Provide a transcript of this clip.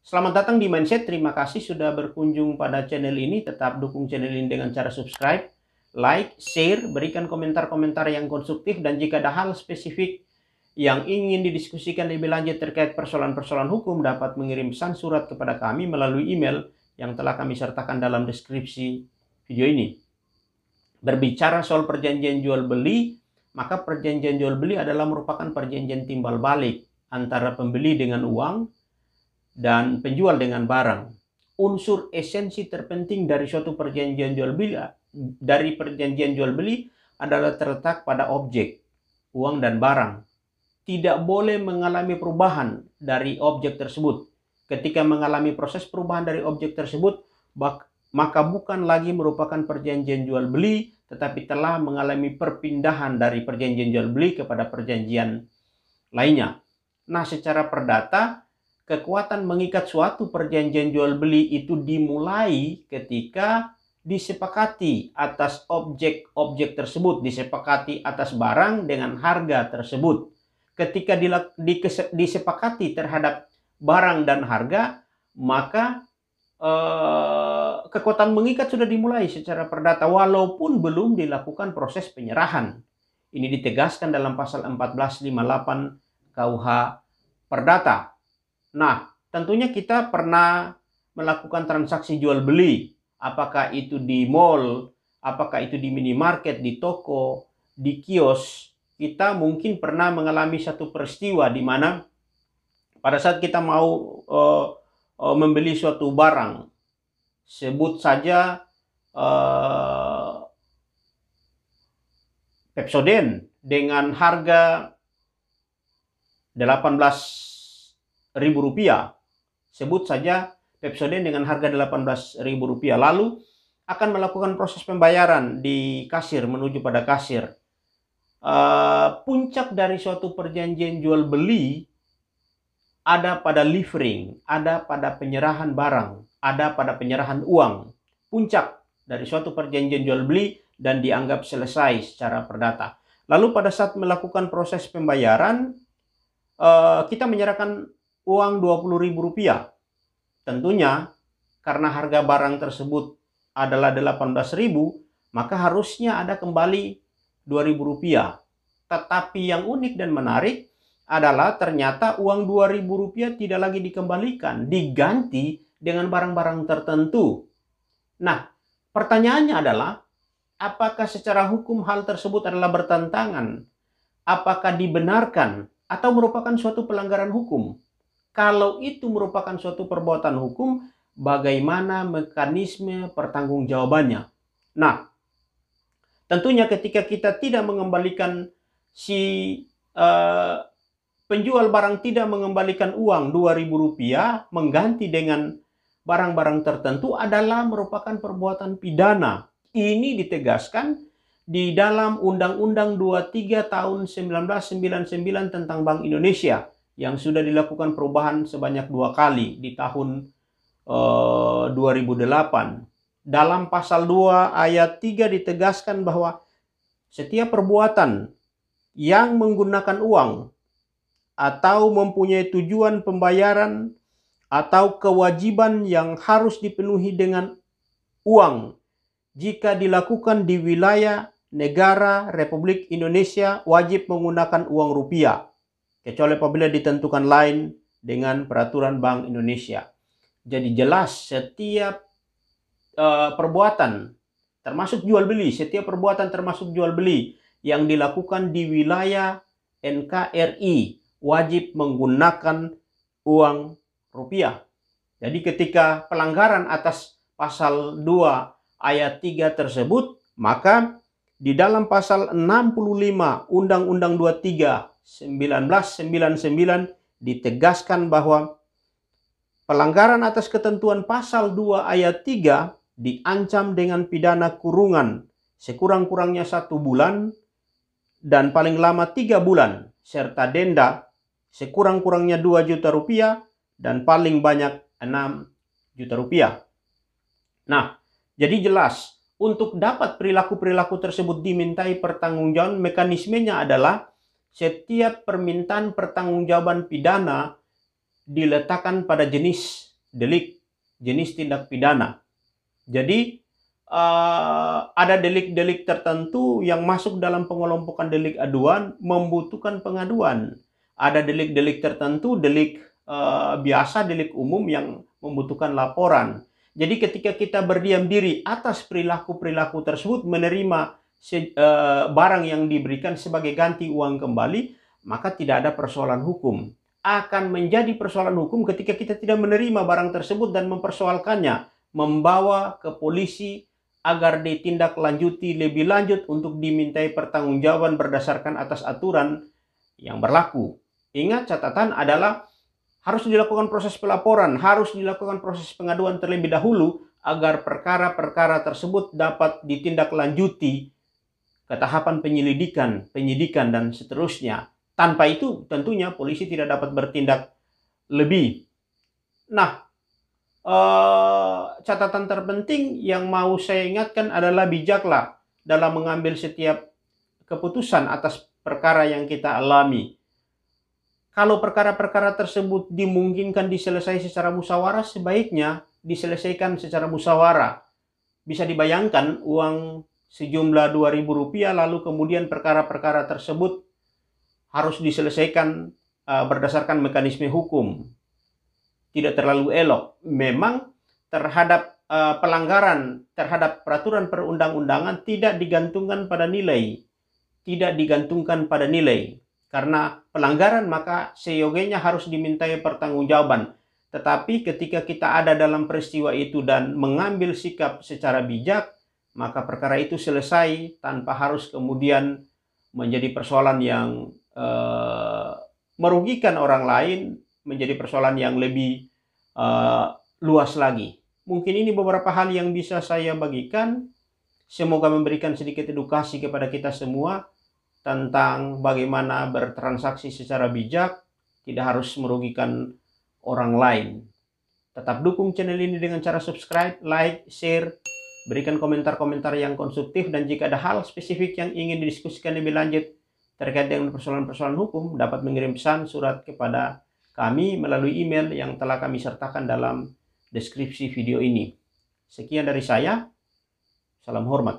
Selamat datang di Mindset. Terima kasih sudah berkunjung pada channel ini. Tetap dukung channel ini dengan cara subscribe, like, share, berikan komentar-komentar yang konstruktif, dan jika ada hal spesifik yang ingin didiskusikan lebih lanjut terkait persoalan-persoalan hukum, dapat mengirim pesan surat kepada kami melalui email yang telah kami sertakan dalam deskripsi video ini. Berbicara soal perjanjian jual beli, maka perjanjian jual beli adalah merupakan perjanjian timbal balik antara pembeli dengan uang dan penjual dengan barang. Unsur esensi terpenting dari suatu perjanjian jual beli adalah terletak pada objek, uang dan barang. Tidak boleh mengalami perubahan dari objek tersebut. Ketika mengalami proses perubahan dari objek tersebut, maka bukan lagi merupakan perjanjian jual beli, tetapi telah mengalami perpindahan dari perjanjian jual beli kepada perjanjian lainnya. Nah, secara perdata, kekuatan mengikat suatu perjanjian jual beli itu dimulai ketika disepakati atas objek-objek tersebut, disepakati atas barang dengan harga tersebut. Ketika disepakati terhadap barang dan harga, maka kekuatan mengikat sudah dimulai secara perdata walaupun belum dilakukan proses penyerahan. Ini ditegaskan dalam pasal 1458 KUH Perdata. Nah, tentunya kita pernah melakukan transaksi jual beli, apakah itu di mall, apakah itu di minimarket, di toko, di kios. Kita mungkin pernah mengalami satu peristiwa di mana pada saat kita mau membeli suatu barang, sebut saja Pepsodent dengan harga Rp18.000, sebut saja Pepsodent dengan harga Rp18.000, lalu akan melakukan proses pembayaran di kasir menuju pada kasir. Puncak dari suatu perjanjian jual beli ada pada livering, ada pada penyerahan barang, ada pada penyerahan uang. Puncak dari suatu perjanjian jual beli dan dianggap selesai secara perdata. Lalu pada saat melakukan proses pembayaran, kita menyerahkan uang Rp20.000. Tentunya karena harga barang tersebut adalah Rp18.000, maka harusnya ada kembali Rp2.000. Tetapi yang unik dan menarik adalah ternyata uang Rp2.000 tidak lagi dikembalikan, diganti dengan barang-barang tertentu. Nah, pertanyaannya adalah, apakah secara hukum hal tersebut adalah bertentangan? Apakah dibenarkan atau merupakan suatu pelanggaran hukum? Kalau itu merupakan suatu perbuatan hukum, bagaimana mekanisme pertanggungjawabannya? Nah, tentunya ketika kita tidak mengembalikan penjual barang tidak mengembalikan uang Rp2.000 mengganti dengan barang-barang tertentu adalah merupakan perbuatan pidana. Ini ditegaskan di dalam Undang-Undang 23 tahun 1999 tentang Bank Indonesia yang sudah dilakukan perubahan sebanyak 2 kali di tahun 2008. Dalam pasal 2 ayat 3 ditegaskan bahwa setiap perbuatan yang menggunakan uang atau mempunyai tujuan pembayaran atau kewajiban yang harus dipenuhi dengan uang jika dilakukan di wilayah negara Republik Indonesia wajib menggunakan uang rupiah, kecuali apabila ditentukan lain dengan peraturan Bank Indonesia. Jadi jelas setiap perbuatan termasuk jual beli, setiap perbuatan termasuk jual beli yang dilakukan di wilayah NKRI wajib menggunakan uang rupiah. Jadi ketika pelanggaran atas pasal 2 ayat 3 tersebut, maka di dalam pasal 65 Undang-Undang 23 1999 ditegaskan bahwa pelanggaran atas ketentuan pasal 2 ayat 3 diancam dengan pidana kurungan sekurang-kurangnya 1 bulan dan paling lama 3 bulan serta denda sekurang-kurangnya Rp2 juta dan paling banyak Rp6 juta. Nah, jadi jelas untuk dapat perilaku-perilaku tersebut dimintai pertanggungjawaban, mekanismenya adalah setiap permintaan pertanggungjawaban pidana diletakkan pada jenis delik jenis tindak pidana. Jadi ada delik-delik tertentu yang masuk dalam pengelompokan delik aduan membutuhkan pengaduan. Ada delik-delik tertentu, delik biasa, delik umum yang membutuhkan laporan. Jadi ketika kita berdiam diri atas perilaku-perilaku tersebut, menerima barang yang diberikan sebagai ganti uang kembali, maka tidak ada persoalan hukum. Akan menjadi persoalan hukum ketika kita tidak menerima barang tersebut dan mempersoalkannya, membawa ke polisi agar ditindaklanjuti lebih lanjut untuk dimintai pertanggungjawaban berdasarkan atas aturan yang berlaku. Ingat, catatan adalah harus dilakukan proses pelaporan, harus dilakukan proses pengaduan terlebih dahulu agar perkara-perkara tersebut dapat ditindaklanjuti ke tahapan penyidikan, dan seterusnya. Tanpa itu tentunya polisi tidak dapat bertindak lebih. Nah, catatan terpenting yang mau saya ingatkan adalah bijaklah dalam mengambil setiap keputusan atas perkara yang kita alami. Kalau perkara-perkara tersebut dimungkinkan diselesaikan secara musyawarah, sebaiknya diselesaikan secara musyawarah. Bisa dibayangkan uang sejumlah Rp2.000 lalu kemudian perkara-perkara tersebut harus diselesaikan berdasarkan mekanisme hukum. Tidak terlalu elok. Memang terhadap pelanggaran terhadap peraturan perundang-undangan tidak digantungkan pada nilai. Tidak digantungkan pada nilai. Karena pelanggaran maka seyogianya harus dimintai pertanggungjawaban. Tetapi ketika kita ada dalam peristiwa itu dan mengambil sikap secara bijak, maka perkara itu selesai tanpa harus kemudian menjadi persoalan yang merugikan orang lain, menjadi persoalan yang lebih luas lagi. Mungkin ini beberapa hal yang bisa saya bagikan. Semoga memberikan sedikit edukasi kepada kita semua tentang bagaimana bertransaksi secara bijak, tidak harus merugikan orang lain. Tetap dukung channel ini dengan cara subscribe, like, share, berikan komentar-komentar yang konstruktif, dan jika ada hal spesifik yang ingin didiskusikan lebih lanjut terkait dengan persoalan-persoalan hukum, dapat mengirim pesan surat kepada kami melalui email yang telah kami sertakan dalam deskripsi video ini. Sekian dari saya. Salam hormat.